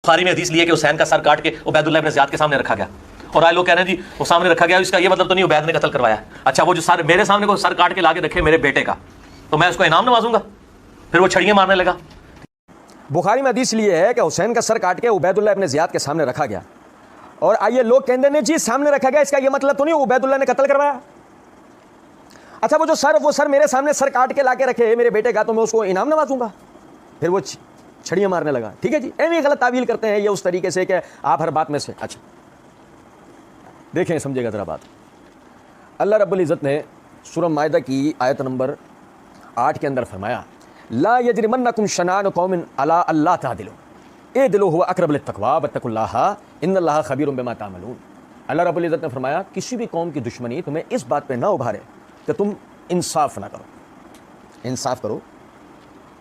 बुखारी में हदीस लिए कि हुसैन का सर काट के उबैदुल्लाह इब्न ज़ियाद के सामने रखा गया, और आज लोग कह रहे हैं जी वो सामने रखा गया, इसका ये मतलब तो नहीं उबैद ने कत्ल करवाया। अच्छा, वो जो सर मेरे सामने को सर काट के लाके रखे मेरे बेटे का, तो मैं उसको इनाम नवाजूंगा? फिर वो छड़ियां मारने लगा। बुखारी में हदीस लिए है कि हुसैन का सर काट के उबैदुल्लाह इब्न ज़ियाद के सामने रखा गया, और आइए लोग कहते हैं जी सामने रखा गया, इसका ये मतलब तो नहीं उबैदुल्लाह ने कत्ल करवाया। अच्छा, वो सर मेरे सामने सर काट के लाके रखे मेरे बेटे का, तो मैं उसको इनाम नवाजूंगा? फिर वो छड़ियां मारने लगा। ठीक है जी, ऐसी गलत तावील करते हैं ये उस तरीके से कि आप हर बात में से। अच्छा देखें, समझेगा जरा बात। अल्लाह रब्बुल इज़्ज़त ने सूरह माइदा की आयत नंबर 8 के अंदर फरमाया, ला यजरिमन्नकुम शनान कौमिन अला अल्ला तादिलू इदलू हुवा अक़रबु लित्तक़वा वत्तक़ुल्लाह इन्नल्लाह खबीरुम बिमा तामलून। अल्लाह रब्बुल इज़्ज़त ने फरमाया, किसी भी कौम की दुश्मनी तुम्हें इस बात पे ना उभारे कि तुम इंसाफ ना करो। इंसाफ करो,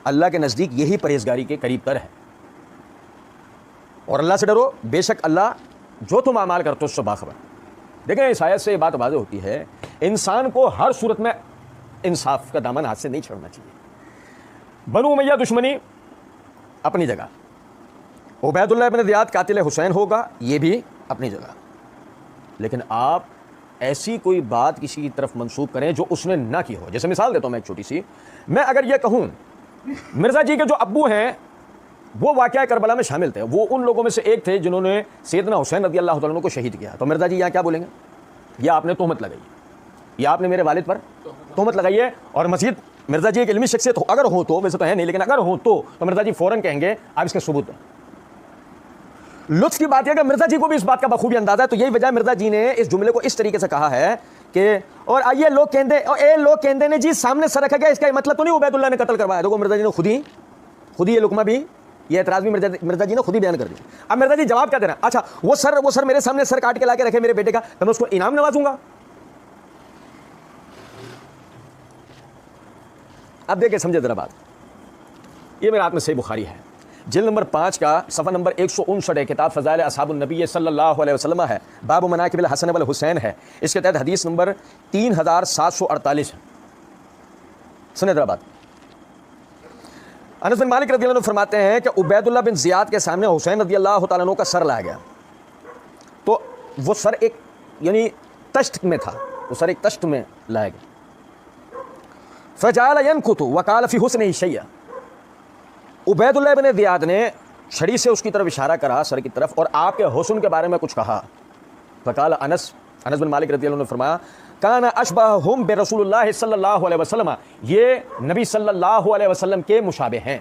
अल्लाह के नज़दीक यही परहेज़गारी के करीब तर है। और अल्लाह से डरो, बेशक अल्लाह जो तुम अमाल करते हो उससे बाखबर। देखें, इस आयत से ये बात वाज़ेह होती है, इंसान को हर सूरत में इंसाफ का दामन हाथ से नहीं छोड़ना चाहिए। बनु उमैया दुश्मनी अपनी जगह, उबैदुल्लाह इब्न ज़ियाद कातिल हुसैन होगा, ये भी अपनी जगह, लेकिन आप ऐसी कोई बात किसी की तरफ मंसूब करें जो उसने ना की हो। जैसे मिसाल देता हूं मैं एक छोटी सी, मैं अगर ये कहूं मिर्ज़ा जी के जो अब्बू हैं वो वाक़या करबला में शामिल थे, वो उन लोगों में से एक थे जिन्होंने सैयदना हुसैन रज़ी अल्लाह तआला अन्हु को शहीद किया, तो मिर्ज़ा जी यहाँ क्या बोलेंगे? या आपने तोहमत लगाई, या आपने मेरे वालिद पर तोहमत लगाई है। और मज़ीद मिर्ज़ा जी एक इल्मी शख्सियत अगर हो तो, वैसे तो है नहीं, लेकिन अगर हो तो मिर्ज़ा जी फ़ौरन कहेंगे आप इसके सबूत दें। लुत्फ़ की बात है कि मिर्ज़ा जी को भी इस बात का बखूबी अंदाज़ा है, तो यही वजह मिर्ज़ा जी ने इस जुमले को इस तरीके से कहा है कि और आइए लोग कहते ने जी सामने सर रखा गया, इसका मतलब तो नहीं उबैदुल्लाह ने कत्ल करवाया। देखो मिर्ज़ा जी ने खुद ही ये लुकमा भी, ये एतराज़ भी मिर्ज़ा जी ने खुद ही बयान कर दिया। अब मिर्ज़ा जी जवाब क्या दे रहे हैं? अच्छा, वो सर मेरे सामने सर काट के लाके रखे मेरे बेटे का, तो मैं उसको इनाम नवाजूंगा? अब देखिए, समझे जरा बात। ये मेरे हाथ में सही बुखारी है, जिल्द नंबर 5 का सफ़ा नंबर 159 है, किताब फ़ज़ाइल अस्हाबुन नबी सल्लल्लाहु अलैहि वसल्लम है, बाब मनाक़िबिल हसन वल हुसैन है। इसके तहत हदीस नंबर 3748 है। सुने जरा बात। अनस बिन मालिक रज़ी अल्लाह अन्हु फरमाते हैं कि उबैदुल्लाह बिन ज़ियाद के सामने हुसैन रज़ी अल्लाह तआला अन्हु का सर लाया गया, तो वो सर एक यानी तश्त में था, वो सर एक तश्त में लाया गया। फ़जअल यनकुतु वक़ाल फ़ी हुस्निही शैय्या, उबैदुल्लाह इब्न ज़ियाद ने छड़ी से उसकी तरफ इशारा करा, सर की तरफ, और आपके हुस्न के बारे में कुछ कहा। फ़क़ाल अनस बिन मालिक रज़ी अल्लाह अन्हु ने फरमाया, काना अशबहुम बिरसूलिल्लाह सल्लल्लाहु अलैहि वसल्लम, ये नबी सल्लल्लाहु अलैहि वसल्लम के मुशाबे हैं।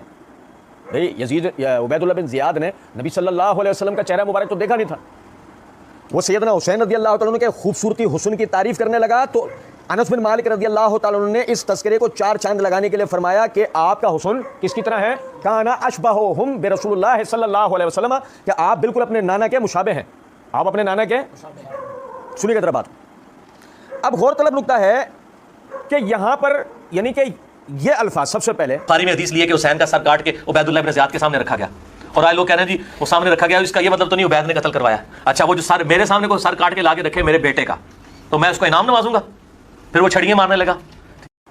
भाई यजीद उबैदुल्लाह बिन ज़ियाद ने नबी सल्लल्लाहु अलैहि वसल्लम का चेहरा मुबारक तो देखा नहीं था। वो सैयदना हुसैन रज़ी अल्लाह तआला अन्हु के खूबसूरती हुस्न की तारीफ़ करने लगा, तो अनस बिन मालिक रज़ी अल्लाह तआला अन्हु ने इस तस्करे को 4 चांद लगाने के लिए फरमाया कि आपका हुस्न किसकी तरह है? काना अशबहुम बिरसूलिल्लाह सल्लल्लाहु अलैहि वसल्लम, कि आप बिल्कुल अपने नाना के मुशाबे हैं, आप अपने नाना के। सुनिएगा जरा बात। अब गौरतलब नुकता है कि यहाँ पर यानी कि ये अल्फाज सबसे पहले बुखारी में हदीस लिए कि हुसैन का सर काट के उबैदुल्लाह इब्न ज़ियाद के सामने रखा गया, और आज लोग कह रहे हैं जी वो सामने रखा गया, इसका ये मतलब तो नहीं उबैद ने कत्ल करवाया। अच्छा, वो जो सर मेरे सामने को सर काट के लाके रखे मेरे बेटे का, तो मैं उसको इनाम नवाजूंगा? फिर वो छड़ियां मारने लगा।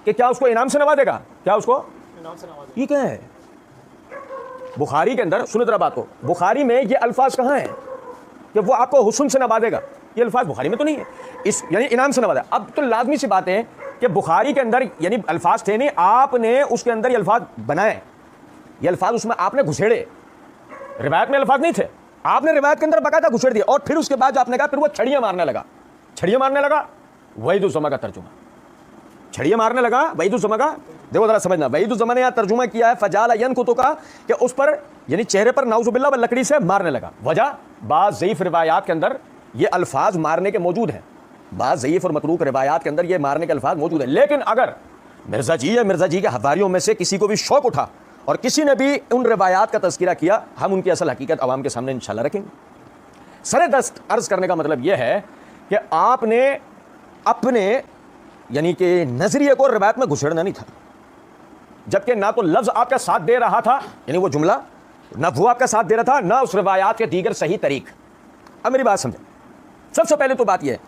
कि क्या उसको इनाम से नवाजेगा? क्या उसको इनाम से नवाजेगा? ये क्या है बुखारी के अंदर? सुनो जरा बात को, बुखारी में ये अल्फाज कहाँ हैं कि वो आपको हुस्न से नवाजेगा? ये अल्फाज बुखारी में तो नहीं है, इस यानी इनाम से नवाजा। अब तो लाजमी सी बात है कि बुखारी के अंदर यानी अल्फाज थे नहीं, आपने उसके अंदर ये अल्फाज बनाए, ये अल्फाज उसमें आपने घुसेड़े, रिवायत में अल्फाज नहीं थे, आपने रिवायत के अंदर बाकायदा घुसेड़ दिया, और फिर उसके बाद जो आपने कहा फिर वो छड़ियां मारने लगा। छड़ियां मारने लगा वहीदुज़्ज़मा का तर्जुमा, छड़ियां मारने लगा वहीदुज़्ज़मा का। देखो जरा समझना, वहीदुज़्ज़मा ने यहाँ तर्जुमा किया है फ़जअल यनकुतु का, कि उस पर यानी चेहरे पर नाउज़ुबिल्लाह व लकड़ी से मारने लगा। वजह बाज़ ज़ईफ़ रिवायात के अंदर ये अल्फाज मारने के मौजूद हैं, बाज़ ज़ईफ़ और मतरूक रिवायात के अंदर ये मारने के अल्फाज मौजूद हैं। लेकिन अगर मिर्ज़ा जी या मिर्ज़ा जी के हवारियों में से किसी को भी शौक उठा और किसी ने भी उन रिवायात का तज़किरा किया, हम उनकी असल हकीकत अवाम के सामने इंशाअल्लाह रखेंगे। सरे दस्त अर्ज़ करने का मतलब यह है कि आपने अपने यानी कि नज़रिए को रिवायत में घुसेड़ना नहीं था, जबकि ना तो लफ्ज़ आपका साथ दे रहा था, यानी वो जुमला ना वो आपका साथ दे रहा था, ना उस रिवायात के दीगर सही तरीक। अब मेरी बात समझे, सबसे पहले तो बात यह है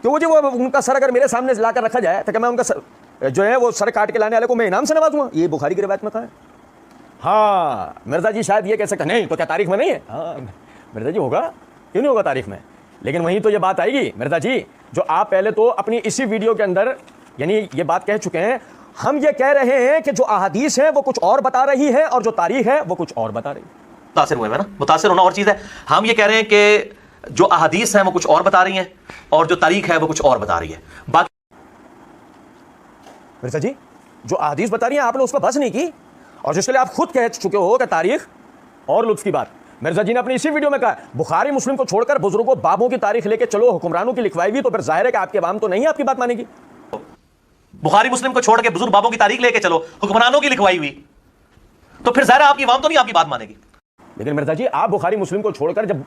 कि वो जो वो उनका सर अगर मेरे सामने लाकर रखा जाए तो क्या मैं उनका सर जो है वो सर काट के लाने वाले को मैं इनाम से नवाजूंगा? ये बुखारी की रिवायत में कहा है। हाँ मिर्जा जी शायद ये कह सकते नहीं तो क्या तारीख में नहीं है? हाँ मिर्जा जी होगा, क्यों नहीं होगा तारीख में? लेकिन वहीं तो ये बात आएगी मिर्जा जी, जो आप पहले तो अपनी इसी वीडियो के अंदर यानी ये बात कह चुके हैं, हम ये कह रहे हैं कि जो अहादीस है वो कुछ और बता रही है और जो तारीख है वो कुछ और बता रही है। मुतासिर हुए हैं ना, मुतासिर होना और चीज है। हम ये कह रहे हैं कि जो अहादीस हैं वो कुछ और बता रही हैं और जो तारीख है वो कुछ और बता रही है। बाकी मिर्जा जी जो अहादीस बता रही है आपने उस पर बस नहीं की, और जिसके लिए आप खुद कह चुके हो कि तारीख और लुत्फ की बात। मिर्जा जी ने अपनी इसी वीडियो में कहा बुखारी मुस्लिम को छोड़कर बुजुर्गों बाबों की तारीख लेके चलो, हुक्मरानों की लिखवाई हुई, तो फिर जाहिर है कि आपके अवाम तो नहीं आपकी बात मानेगी। बुखारी मुस्लिम को छोड़ के बुजुर्ग बाबों की तारीख लेके चलो, हुक्मरानों की लिखवाई हुई, तो फिर जाहिर है आपकी अवाम तो नहीं आपकी बात मानेगी। लेकिन मिर्जा जी आप बुखारी मुस्लिम को छोड़कर जब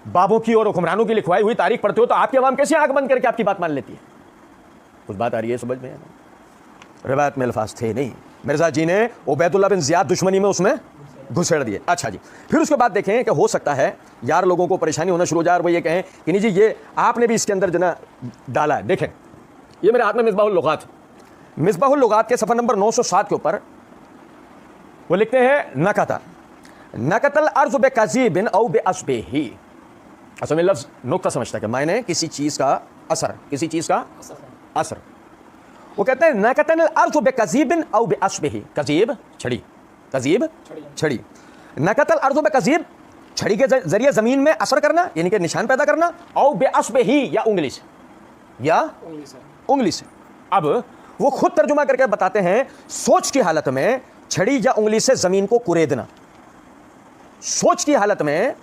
बाबों की और हुक्मरानों की लिखवाई हुई तारीख पढ़ते हो तो आपकी अवाम कैसे आंख बंद करके आपकी बात मान लेती है? कुछ बात आ रही है समझ में? रिवायत में अल्फाज थे नहीं, मिर्जा जी ने उबैदुल्लाह बिन ज़ियाद दुश्मनी में उसमें घुसेड़ दिए। अच्छा जी, फिर उसके बाद देखें कि हो सकता है यार लोगों को परेशानी होना शुरू हो जाए और वो ये कहें कि नहीं जी ये आपने भी इसके अंदर जो ना डाला है। देखें ये मेरे हाथ में मिसबाहुल लुगात, मिसबाहुल लुगात के सफ़र नंबर 907 के ऊपर वो लिखते हैं नकता नकतल अर्ज़ बे कज़ीबिन औ बे अस्बिही। असल में लफ्ज़ नुक्ता समझता है कि मायने किसी चीज़ का असर, किसी चीज़ का असर। वो कहते हैं नकतल अर्ज़ बे कज़ीबिन औ बे अस्बिही, कज़ीब छड़ी, कज़ीब छड़ी, नकतल अर्ज़ बे कज़ीब छड़ी के जरिए ज़मीन में असर करना यानी कि निशान पैदा करना, औ बे अस्बिही या उंगली से, या उंगली से। अब वो खुद तर्जुमा करके बताते हैं सोच की हालत में छड़ी या उंगली से ज़मीन को कुरेदना, सोच की हालत में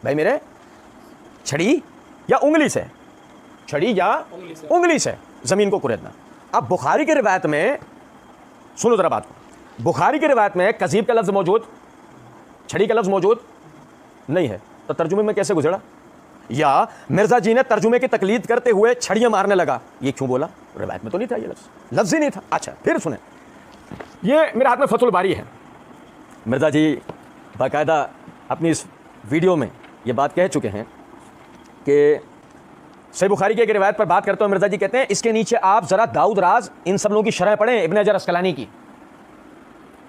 भाई मेरे छड़ी या उंगली से, छड़ी या उंगली से ज़मीन को कुरेदना। अब बुखारी की रिवायत में सुनो ज़रा बात को, बुखारी की रिवायत में कज़ीब का लफ्ज़ मौजूद, छड़ी का लफ्ज़ मौजूद नहीं है, तो तर्जुमे में कैसे गुजरा? या मिर्जा जी ने तर्जुमे की तकलीद करते हुए छड़ियाँ मारने लगा, ये क्यों बोला? रिवायत में तो नहीं था, ये लफ्ज़ ही नहीं था। अच्छा फिर सुने, ये मेरे हाथ में फतहुल बारी है, मिर्जा जी बाकायदा अपनी इस वीडियो में ये बात कह चुके हैं कि सही बुखारी की एक रिवायत पर बात करते हुए मिर्जा जी कहते हैं इसके नीचे आप ज़रा दाऊद राज इन सब लोगों की शरह पढ़ें, इब्न हजर अस्कलानी की,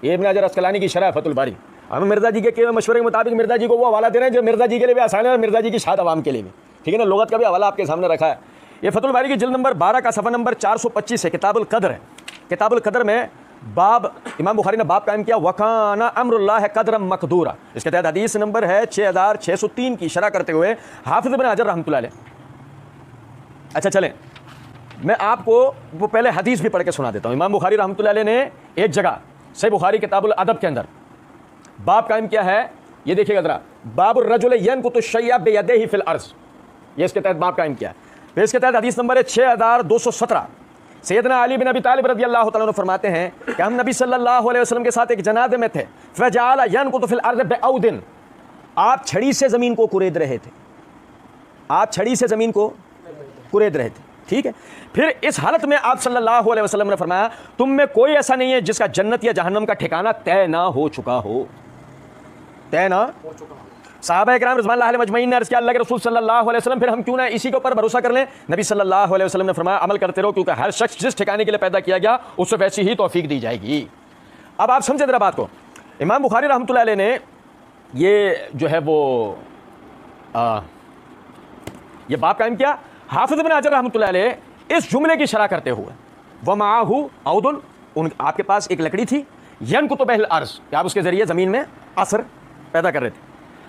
ये इब्न हजर अस्कलानी की शरह फतहुल बारी। हम मिर्जा जी के मशवरे के मुताबिक मिर्जा जी को वो हवाला दे रहे हैं जो मिर्जा जी के लिए भी आसान है और मिर्जा जी की शायद आवाम के लिए भी, ठीक है ना। लुगत का भी हवाला आपके सामने रखा है। ये फतहुल बारी की जिल्द नंबर 12 का सफ़ा नंबर 425 है, किताबुल कद्र है। किताबुल कद्र में बाब इमाम बुखारी ने बाब कायम किया वकाना अम्रुल्लाह कद्रम मकदूरा, इसके तहत हदीस नंबर है 6603 की शरह करते हुए हाफिज़ इब्न हजर रहमतुल्लाह अलैह। अच्छा चलें मैं आपको वो पहले हदीस भी पढ़ के सुना देता हूँ। इमाम बुखारी रहमतुल्लाह अलैह ने एक जगह सही बुखारी किताबुल अदब के अंदर बाब कायम किया है, ये देखिएगा ज़रा, बाबुर रजुल यनकुतु शय्या बियदिही फिल अर्ज़, ये इसके तहत बाब कायम किया है। फिर इसके तहत हदीस नंबर है 6217, सैयदना अली बिन अबी तालिब रज़ियल्लाहु तआला अन्हु फरमाते हैं कि हम नबी सल्लल्लाहु अलैहि वसल्लम के साथ एक जनाज़े में थे, फजअल यनकुतु फिल अर्ज़ बिऔदिन, आप छड़ी से ज़मीन को कुरेद रहे थे, आप छड़ी से ज़मीन को कुरेद रहे थे, ठीक है। फिर इस हालत में आप सल्लल्लाहु अलैहि वसल्लम ने फरमाया तुम में कोई ऐसा नहीं है जिसका जन्नत या जहन्नम का ठिकाना तय ना हो चुका हो, तय ना हो चुका हो। सहाबा इकराम रिज़वानुल्लाह अलैहिम अजमईन ने अर्ज़ किया अल्लाह के रसूल सल्लल्लाहु अलैहि वसल्लम फिर हम क्यों ना इसी के ऊपर भरोसा कर लें? नबी सल्लल्लाहु अलैहि वसल्लम ने फरमाया अमल करते रहो क्योंकि हर शख्स जिस ठिकाने के लिए पैदा किया गया उससे वैसी ही तौफीक दी जाएगी। अब आप समझे जरा बात को, इमाम बुखारी रहमतुल्लाह अलैह ने ये जो है वो ये बाब कायम किया। हाफिज़ इब्न हजर रहमतुल्लाह अलैह इस जुमले की शरह करते हुए वमाहु औदुन, उन आपके पास एक लकड़ी थी, यनकुतु बिहिल अर्ज़, कि आप उसके ज़रिए ज़मीन में असर पैदा कर रहे थे।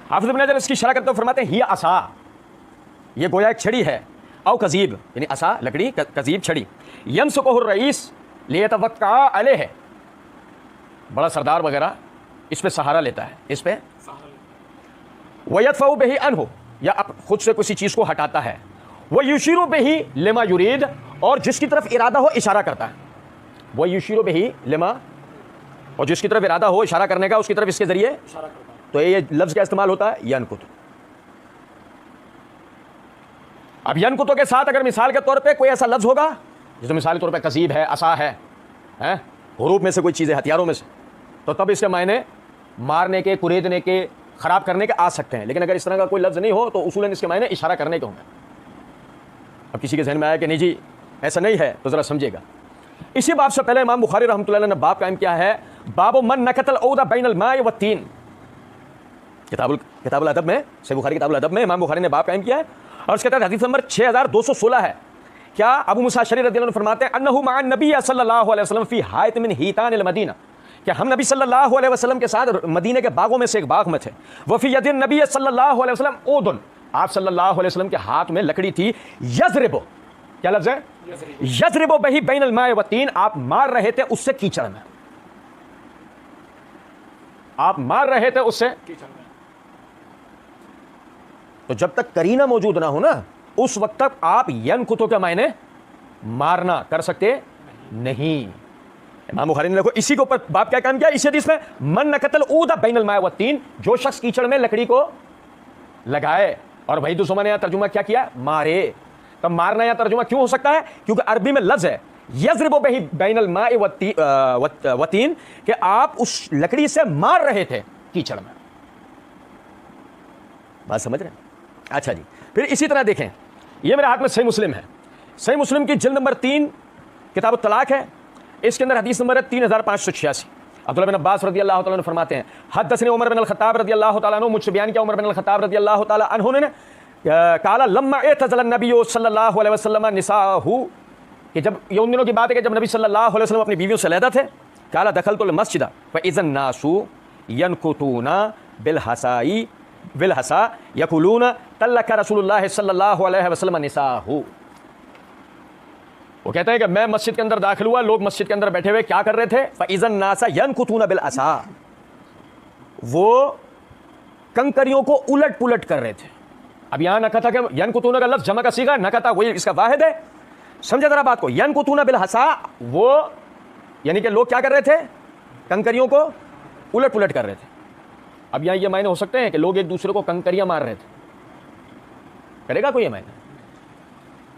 हाफिज़ इब्न हजर इसकी शरह करते हुए फरमाते हैं हिया असा, ये गोया एक छड़ी है, औ कज़ीब यानी असा लकड़ी, कज़ीब छड़ी, यमसकुहुर रईस लियतवक्का अलैह, बड़ा सरदार वगैरह इस पे सहारा लेता है, इस पे वयदफ़उ बिही अन्हु, या खुद से किसी चीज़ को हटाता है, वह युशीरु बिही लिमा युरीद, और जिसकी तरफ इरादा हो इशारा करता है, वह युशीरु बिही लिमा, और जिसकी तरफ इरादा हो इशारा करने का उसकी तरफ इसके ज़रिए इशारा करता है। तो ये लफ्ज़ क्या इस्तेमाल होता है? यनकुत। अब यनकुतों के साथ अगर मिसाल के तौर पे कोई ऐसा लफ्ज़ होगा जैसे मिसाल के तौर पे कज़ीब है, असा है, हुरूफ में से कोई चीज़ें, हथियारों में से, तो तब इसके मायने मारने के, कुरेदने के, ख़राब करने के आ सकते हैं। लेकिन अगर इस तरह का कोई लफ्ज़ नहीं हो तो उसूलन इसके मायने इशारा करने के होंगे। अब किसी के जहन में आया कि नहीं जी ऐसा नहीं है तो ज़रा समझिएगा। इसी बात से पहले इमाम बुखारी रहमतुल्लाह अलैह ने बाब कायम किया है बाबो मन नकतल औदा बैनल माए व तीन। किताबुल अदब में, सही बुखारी किताबुल अदब में इमाम बुखारी ने बाब कायम किया है और उसके तहत हदीस नंबर 6216 है। क्या अबू मूसा अशअरी रज़ियल्लाहु अन्हु फरमाते हैं अन्नहु मअन नबी सल्लल्लाहु अलैहि वसल्लम फी हायत मिन हीतानिल मदीना, कि हम नबी सल्लल्लाहु अलैहि वसल्लम के साथ मदीने के बागों में से एक बाग में थे। वफी यदिन नबी सल्लल्लाहु अलैहि वसल्लम ओदुन, आप सल्लल्लाहु अलैहि वसल्लम के हाथ में लकड़ी थी। यजरिबो, क्या लफ्ज़ है? यजरिबो बही बैनल माए व तीन, आप मार रहे थे उससे कीचड़ में, आप मार रहे थे उससे कीचड़ में। तो जब तक करीना मौजूद ना हो ना, उस वक्त तक आप यनकुतो के मायने मारना कर सकते नहीं। इमाम बुखारी ने देखो इसी के ऊपर बाप क्या काम किया इस हदीस में, मन नकतल ऊदा बैनल माए व तीन, जो शख्स कीचड़ में लकड़ी को लगाए। और भाई दुश्मन ने यहां तर्जुमा क्या किया? मारे। तब मारना यहां तर्जुमा क्यों हो सकता है? क्योंकि अरबी में लफ्ज़ है यजरिबु बिही बैनल माए व तीन, कि आप उस लकड़ी से मार रहे थे कीचड़ में। बात समझ रहे हैं? अच्छा जी, फिर इसी तरह देखें, ये मेरे हाथ में सही मुस्लिम है, सही मुस्लिम की जिल्द नंबर 3 किताब तलाक है, इसके अंदर हदीस नंबर है 3586। अब्दुल्लाह बिन अब्बास रज़ियल्लाहु ताला अन्हु फरमाते हैं हद्दसनी उमर बिन अल-खत्ताब रज़ियल्लाहु ताला अन्हु, मुझसे बयान किया उमर बिन अल-खत्ताब रज़ियल्लाहु ताला अन्हु ने काला लम्मा इतज़ल नबी सल्लल्लाहु अलैहि वसल्लम निसाहु, कि जब ये उन दिनों की बात है कि जब नबी सल्लल्लाहु अलैहि वसल्लम अपनी बीवियों से अलहदा थे। काला दखलतुल मस्जिद व इज़न नासु यनकुतूना बिल हसा यकुलून तल्लका रसूलुल्लाह सल्लल्लाहु अलैहि वसल्लम निसाहु। वो कहते हैं कि मैं मस्जिद के अंदर दाखिल हुआ, लोग मस्जिद के अंदर बैठे हुए क्या कर रहे थे? फ़इज़न नासा यनकुतूना बिल असा, वो कंकरियों को उलट पुलट कर रहे थे। अब यहां नकता के यनकुतूना का लफ्ज़ जमा का सीगा, नकता वही इसका वाहिद है। समझे जरा बात को, यनकुतूना बिल हसा, वो यानी कि लोग क्या कर रहे थे? कंकरियों को उलट पुलट कर रहे थे। अब यहां ये मायने हो सकते हैं कि लोग एक दूसरे को कंकरियां मार रहे थे, करेगा कोई ये मायने?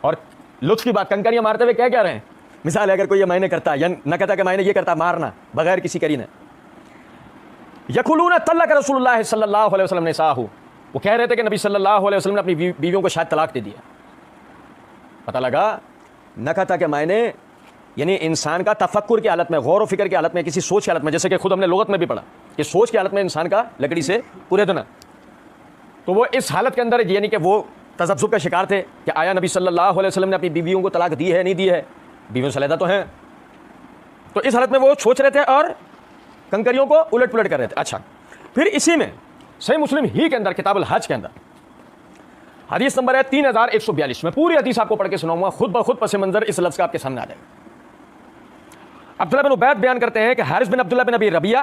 और लुत्फ की बात, कंकरियां मारते हुए क्या कह रहे हैं? मिसाल है, अगर कोई ये मायने करता, या नकता के मायने ये करता मारना बगैर किसी करीने, यकुलूना तल्लका रसूलुल्लाह सल्लल्लाहु अलैहि वसल्लम निसाहु, वो कह रहे थे कि नबी सल्लल्लाहु अलैहि वसल्लम ने अपनी बीवियों को शायद तलाक दे दिया। पता लगा नकता के मायने यानी इंसान का तफक्कुर की हालत में, गौर व फिक्र की हालत में, किसी सोच की हालत में, जैसे कि खुद हमने लुगत में भी पढ़ा कि सोच की हालत में इंसान का लकड़ी से कुरेदना। तो वो इस हालत के अंदर यानी कि वो तज़ब्ज़ुब का शिकार थे कि आया नबी सल्लल्लाहु अलैहि वसल्लम ने अपनी बीवियों को तलाक दी है नहीं दी है, बीवियों से अलहदा तो हैं। तो इस हालत में वो सोच रहे थे और कंकरियों को उलट पुलट कर रहे थे। अच्छा, फिर इसी में सही मुस्लिम ही के अंदर किताबुल हज के अंदर हदीस नंबर है 3142 में, पूरी हदीस आपको पढ़ के सुनाऊंगा, खुद ब खुद पस मंजर इस लफ्ज़ का आपके सामने आ जाएगा। अब्दुल्लाह बिन उबैद बयान करते हैं कि हारिस बिन अब्दुल्लाह बिन अबी रबिया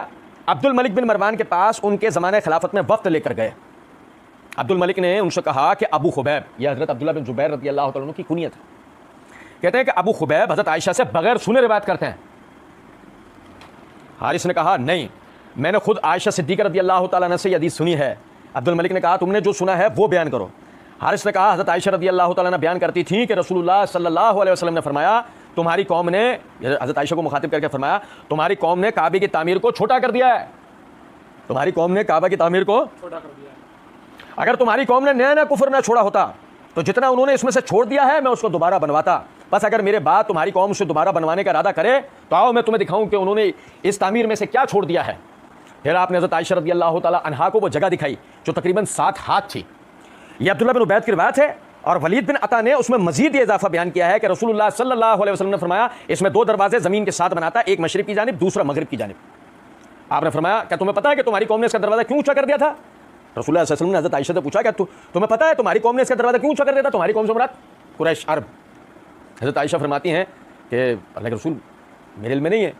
अब्दुल मलिक बिन मरवान के पास उनके ज़माने खिलाफत में वफ्द लेकर गए। अब्दुल मलिक ने उनसे कहा कि अबू खुबैब, यह हज़रत अब्दुल्लाह बिन ज़ुबैर रज़ियल्लाहु तआला अन्हु की कुनियत है, कहते हैं कि अबू खुबैब हज़रत आयशा से बगैर सुने रिवायत करते हैं। हारिस ने कहा नहीं, मैंने खुद आयशा सिद्दीक़ा रज़ियल्लाहु तआला अन्हा से यह हदीस सुनी है। अब्दुल मलिक ने कहा तुमने जो सुना है वो बयान करो। हारिस ने कहा हज़रत आयशा रज़ियल्लाहु तआला अन्हा बयान करती थी कि रसूलुल्लाह सल्लल्लाहु अलैहि वसल्लम ने फरमाया तुम्हारी कौम ने, हज़रत आयशा को मुखातिब करके फरमाया तुम्हारी कौम ने काबे की तामीर को छोटा कर दिया है, तुम्हारी कौम ने काबा की तामीर को छोटा कर दिया है। अगर तुम्हारी कौम ने नया नया कुफर ना छोड़ा होता तो जितना उन्होंने इसमें से छोड़ दिया है मैं उसको दोबारा बनवाता। बस अगर मेरे बाद तुम्हारी कौम से दोबारा बनवाने का इरादा करे तो आओ मैं तुम्हें दिखाऊं कि उन्होंने इस तामीर में से क्या छोड़ दिया है। फिर आपने हज़रत आयशा रज़ियल्लाहु तआला अन्हा को वो जगह दिखाई जो तकरीबन 7 हाथ थी। यह अब्दुल्लाह बिन उबैद की रिवायत है और वलीद बिन अता ने उसमें मजीद ये इजाफा बयान किया है कि रसूलुल्लाह सल्लल्लाहु अलैहि वसल्लम ने फरमाया इसमें 2 दरवाजे ज़मीन के साथ बनाता, एक मशरिक़ की जानिब दूसरा मगरिब की जानिब। आपने फरमाया क्या तुम्हें पता है कि तुम्हारी कौम ने इसका दरवाज़ा क्यों ऊँचा कर दिया था? रसूलुल्लाह सल्लल्लाहु अलैहि वसल्लम ने हज़रत आयशा से पूछा क्या तुम्हें पता है तुम्हारी कौम ने इसका दरवाज़ा क्यों ऊँचा कर दिया था? तुम्हारी कौम से मुराद कुरैश अरब। हज़रत आयशा फरमाती हैं कि अल्लाह के रसूल मेरे इल्म में नहीं है।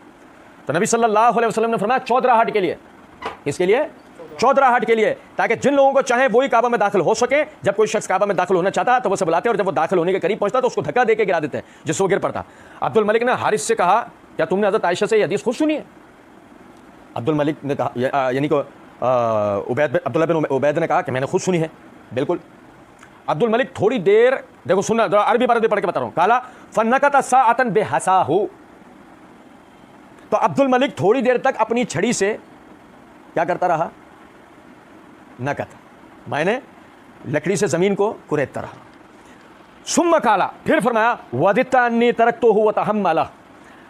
तो नबी सल्लल्लाहु अलैहि वसल्लम ने फरमाया चौधराहट के लिए। इसके लिए चौधराहट के लिए, ताकि जिन लोगों को चाहे वही काबा में दाखिल हो सके। जब कोई शख्स काबा में दाखिल होना चाहता तो वो से बुलाते और जब वो दाखिल होने के करीब पहुंचता तो उसको धक्का देके गिरा देते हैं जिससे वो गिर पड़ता। अब्दुल मलिक ने हारिस से कहा क्या तुमने हज़रत आयशा से ये हदीस खुद सुनी है? अब्दुल मलिक ने कहा यानी कि अब्दुल्लाह बिन उबैद ने कहा कि मैंने खुद सुनी है। बिल्कुल। अब्दुल मलिक थोड़ी देर, देखो सुनना, अरबी पर पढ़ के बता रहा हूँ। काला फन्नकता साअतन बेहसाहु, तो अब्दुल मलिक थोड़ी देर तक अपनी छड़ी से क्या करता रहा? नकत मायने लकड़ी से जमीन को कुरेदता रहा। सुम्मा काला, फिर फरमाया वदिता अन्नी तरक्तुहु व तहम्मला,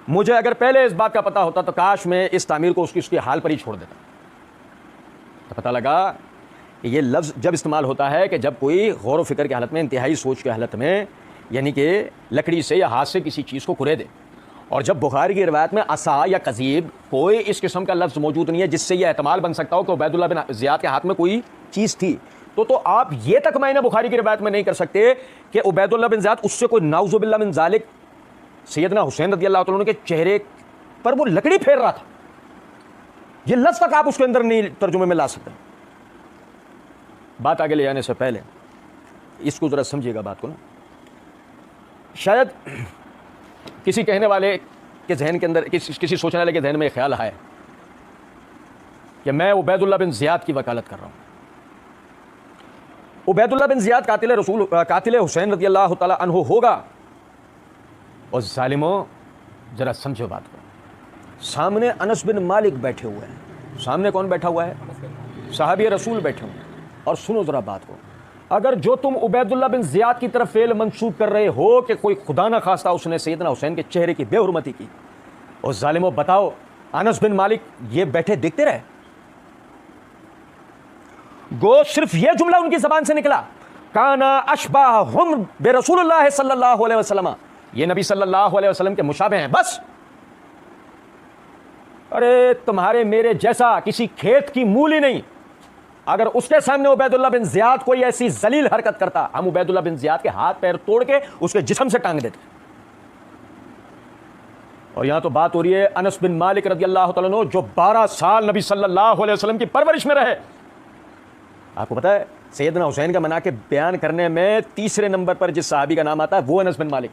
मुझे अगर पहले इस बात का पता होता तो काश मैं इस तामीर को उसकी हाल पर ही छोड़ देता। तो पता लगा कि ये लफ्ज़ जब इस्तेमाल होता है कि जब कोई गौर व फिक्र की हालत में, इंतहाई सोच की हालत में, यानी कि लकड़ी से या हाथ से किसी चीज़ को कुरे दे। और जब बुखारी की रिवायत में असा या कज़ीब कोई इस किस्म का लफ्ज़ मौजूद नहीं है जिससे यह एहतमाल बन सकता हो कि उबैदुल्लाह बिन ज़ियाद के हाथ में कोई चीज़ थी, तो आप ये तक मायने बुखारी की रिवायत में नहीं कर सकते कि उबैदुल्लाह बिन ज़ियाद उससे कोई नाउज़ुबिल्लाह मिन ज़ालिक सैयदना हुसैन रज़ियल्लाहु तआला अन्हु के चेहरे पर वो लकड़ी फेर रहा था। ये लफ्ज़ तक आप उसके अंदर नहीं तर्जुमे में ला सकते। बात आगे ले जाने से पहले इसको ज़रा समझिएगा बात को ना। शायद किसी कहने वाले के जहन के अंदर, किसी सोचने वाले के जहन में ख्याल आया कि मैं उबैदुल्लाह बिन ज़ियाद की वकालत कर रहा हूँ। उबैदुल्लाह बिन ज़ियाद कातिल हुसैन रज़ियल्लाहु तआला अन्हु होगा। और ज़ालिमों ज़रा समझो बात को। सामने अनस बिन मालिक बैठे हुए हैं। सामने कौन बैठा हुआ है? सहाबी रसूल बैठे हुए हैं। और सुनो ज़रा बात को, अगर जो तुम उबैदुल्लाह बिन ज़ियाद की तरफ फेल मंसूब कर रहे हो कि कोई खुदा ना खास्ता उसने सैयदना हुसैन के चेहरे की बेहुरमती की, और ज़ालिमों बताओ अनस बिन मालिक ये बैठे देखते रहे? गो सिर्फ ये जुमला उनकी ज़बान से निकला, काना अशबाहुम बिरसूलिल्लाह सल्लल्लाहु अलैहि वसल्लम, ये नबी सल्लल्लाहु अलैहि वसल्लम के मुशाबे हैं, बस। अरे तुम्हारे मेरे जैसा किसी खेत की मूली नहीं, अगर उसके सामने उबैदुल्लाह बिन ज़ियाद कोई ऐसी जलील हरकत करता, हम उबैदुल्लाह बिन ज़ियाद के हाथ पैर तोड़ के उसके जिस्म से टांग देते। और यहां तो बात हो रही है अनस बिन मालिक रज़ियल्लाहु तआला अन्हु, जो 12 साल नबी सल्लल्लाहु अलैहि वसल्लम की परवरिश में रहे। आपको पता है सैयदना हुसैन का मनाक़िब बयान करने में तीसरे नंबर पर जिस सहाबी का नाम आता है वो अनस बिन मालिक।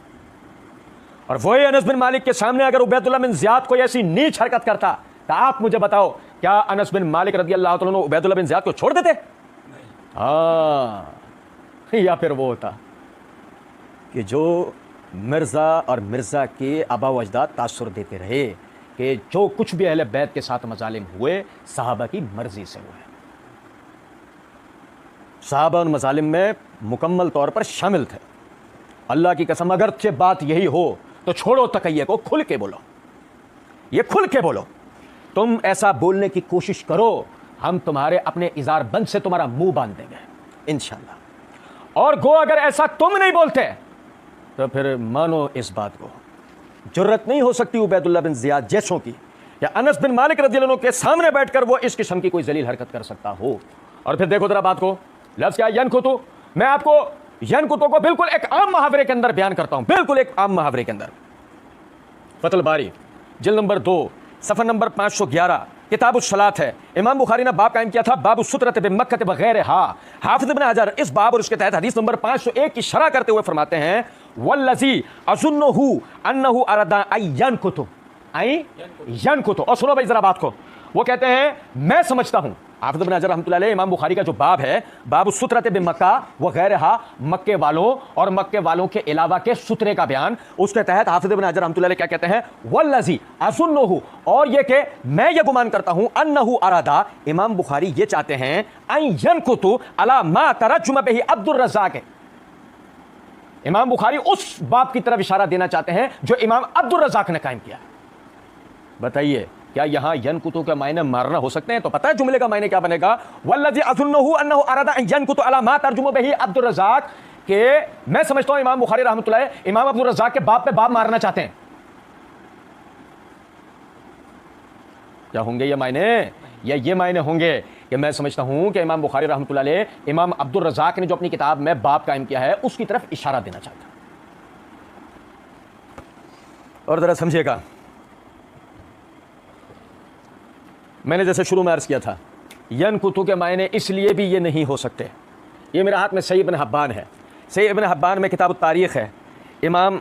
और वही अनस बिन मालिक के सामने अगर उबैदुल्लाह बिन ज़ियाद कोई ऐसी नीच हरकत करता, तो आप मुझे बताओ क्या अनस बिन मालिक रज़ियल्लाहु तआला अन्हु उबैदुल्लाह बिन ज़ियाद को छोड़ देते? हाँ, या फिर वो होता कि जो मिर्ज़ा और मिर्ज़ा के आबा व अजदाद तासुर देते रहे कि जो कुछ भी अहले बैत के साथ मजालिम हुए सहाबा की मर्जी से हुए। सहाबा उन मजालिम में मुकम्मल तौर पर शामिल थे। अल्लाह की कसम अगर से बात यही हो तो छोड़ो तकैये को, खुल के बोलो, ये खुल के बोलो। तुम ऐसा बोलने की कोशिश करो, हम तुम्हारे अपने इज़ार बंद से तुम्हारा मुंह बांध देंगे इंशाअल्लाह। और गो अगर ऐसा तुम नहीं बोलते तो फिर मानो इस बात को, जुर्रत नहीं हो सकती उबैदुल्लाह बिन ज़ियाद जैसों की या अनस बिन मालिक रज़ियल्लाहु अन्हु के सामने बैठकर वो इस किस्म की कोई जलील हरकत कर सकता हो। और फिर देखो जरा बात को, लफ्ज़ क्या? यनकुतु। मैं आपको यनकुतु को बिल्कुल एक आम मुहावरे के अंदर बयान करता हूं, बिल्कुल एक आम मुहावरे के अंदर। फतल बारी जिल्द नंबर 2 सफ़र नंबर 511 किताबुस सलात है। इमाम बुखारी ने बाब कायम किया था बाबु सुतरत बिमक्कत वगैरहा। हाफिज़ इब्न हजर इस बाब और उसके तहत हदीस नंबर 501 की शरह करते हुए फरमाते हैं वल्लज़ी अज़ुन्नुहु अन्नहु अरदा अय्यनकुतु यनकुतु। और सुनो भाई जरा बात को, वो कहते हैं मैं समझता हूं, हाफिज़ इब्न हजर रहमतुल्लाह अलैह इमाम बुखारी का जो बाब है बाबु सुतरत बिमक्का वगैरहा, मक्के वालों और मक्के वालों के अलावा के सुतरे का बयान, उसके तहत हाफिज़ इब्न हजर रहमतुल्लाह अलैह क्या कहते हैं वल्लज़ी अज़ुन्नुहु, और ये कि मैं ये गुमान करता हूं अन्नहु अरादा, इमाम बुखारी ये चाहते हैं अय्यनकुतु अला मा तरज्जुम बिही अब्दुर रज़्ज़ाक़। इमाम बुखारी उस बाब की तरफ इशारा देना चाहते हैं जो इमाम अब्दुर रज़्ज़ाक़ ने कायम किया। बताइए क्या यहां यनकुतु के मायने मारना हो सकते हैं? तो पता है जुमले का मायने क्या बनेगा? वल्लज़ी अज़ुन्नुहु अन्नहु अरादा यनकुतु अला मा तरजुमु बिही अब्दुर रज़्ज़ाक़, के मैं समझता हूं इमाम बुखारी रहमतुल्लाह अलैह इमाम अब्दुर रज़्ज़ाक़ के बाप पे बाप मारना चाहते हैं। क्या होंगे ये मायने? ये मायने होंगे कि मैं समझता हूं कि इमाम बुखारी रहमतुल्लाह अलैह इमाम अब्दुर रज़्ज़ाक़ ने जो अपनी किताब में बाप कायम किया है उसकी तरफ इशारा देना चाहता। और जरा समझिएगा, मैंने जैसे शुरू में अर्ज़ किया था यनकुतु के मायने इसलिए भी ये नहीं हो सकते। ये मेरे हाथ में सही इब्न हब्बान है, सही इब्न हब्बान में किताब तारीख़ है, इमाम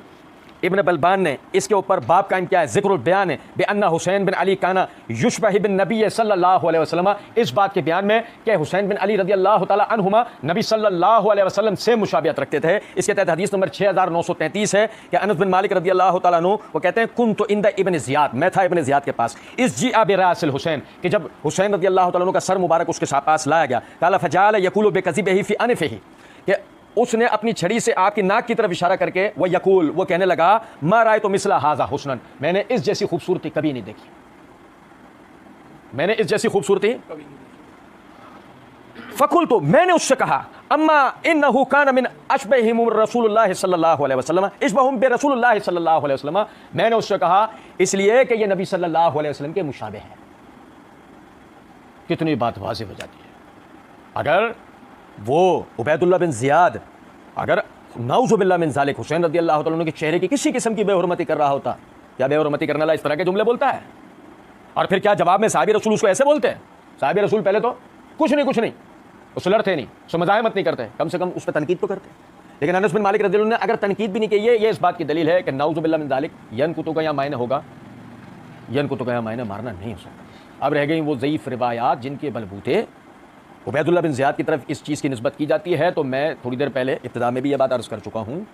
इब्न बलबान ने इसके ऊपर बाब कायम किया है ज़िक्रुल बयान बेअन्ना हुसैन बिन अली काना युशबह बिन नबी सल्लल्लाहु अलैहि वसल्लम, इस बात के बयान में कि हुसैन बिन अली रज़ियल्लाहु तआला अन्हुमा नबी सल्लल्लाहु अलैहि वसल्लम से मुशाबियत रखते थे। इसके तहत हदीस नंबर 6933 है कि अनस बिन मालिक रज़ियल्लाहु तआला अन्हु वो कहते हैं कुन्तु इंद इब्न ज़ियाद, मैं था इब्न ज़ियाद के पास, इस जी अब रासिल हुसैन, कि जब हुसैन रज़ियल्लाहु तआला अन्हु का सर मुबारक उसके पास लाया गया, काला फजाल यकूलु बिकज़िबिही फ़ी अनफ़िही, कि उसने अपनी छड़ी से आपकी नाक की तरफ इशारा करके वह यकूल, वो कहने लगा, मा राय तो मिसला हाजा हुस्नन, मैंने इस जैसी खूबसूरती कभी नहीं देखी, मैंने इस जैसी खूबसूरती फकुल, तो मैंने उससे कहा, अम्मा इन्नहु कान मिन अशबहिम रसूलुल्लाह सल्लल्लाहु अलैहि वसल्लम इशबहुम बि रसूलुल्लाह सल्लल्लाहु अलैहि वसल्लम, मैंने उससे कहा इसलिए कि ये नबी सल्लल्लाहु अलैहि वसल्लम के मुशाबे हैं। कितनी बात वाज़ेह हो जाती है। अगर वो उबैदुल्लाह बिन ज़ियाद अगर नाउज़ुबिल्लाह मिन ज़ालिक हुसैन रज़ियल्लाहु तआला अन्हु के चेहरे की किसी किस्म की बेहुरमती कर रहा होता, क्या बेहुरमती करने वाला इस तरह के जुमले बोलता है? और फिर क्या जवाब में साहिब रसूल उसको ऐसे बोलते हैं? साहिब रसूल पहले तो कुछ नहीं उससे लड़ते नहीं, उससे मज़ाहमत नहीं करते, कम से कम उस पर तनकीद तो करते। लेकिन अनस बिन मालिक रज़ियल्लाहु अन्हु ने अगर तनकीद भी नहीं की, ये इस बात की दलील है कि नाउज़ुबिल्लाह मिन ज़ालिक यनकुतु का यहाँ मायने होगा, यनकुतु का यहाँ मायने मारना नहीं हो सकता। अब रह गई वो ज़ईफ़ रिवायात जिनके बलबूते उबैदुल्लाह बिन ज़ियाद की तरफ इस चीज़ की निस्बत की जाती है। तो मैं थोड़ी देर पहले इब्तिदा में भी ये बात अर्ज़ कर चुका हूँ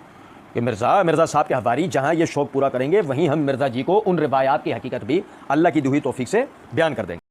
कि मिर्ज़ा साहब के हवारी जहाँ ये शौक़ पूरा करेंगे, वहीं हम मिर्ज़ा जी को उन रिवायात की हकीकत भी अल्लाह की दी हुई तौफीक से बयान कर देंगे।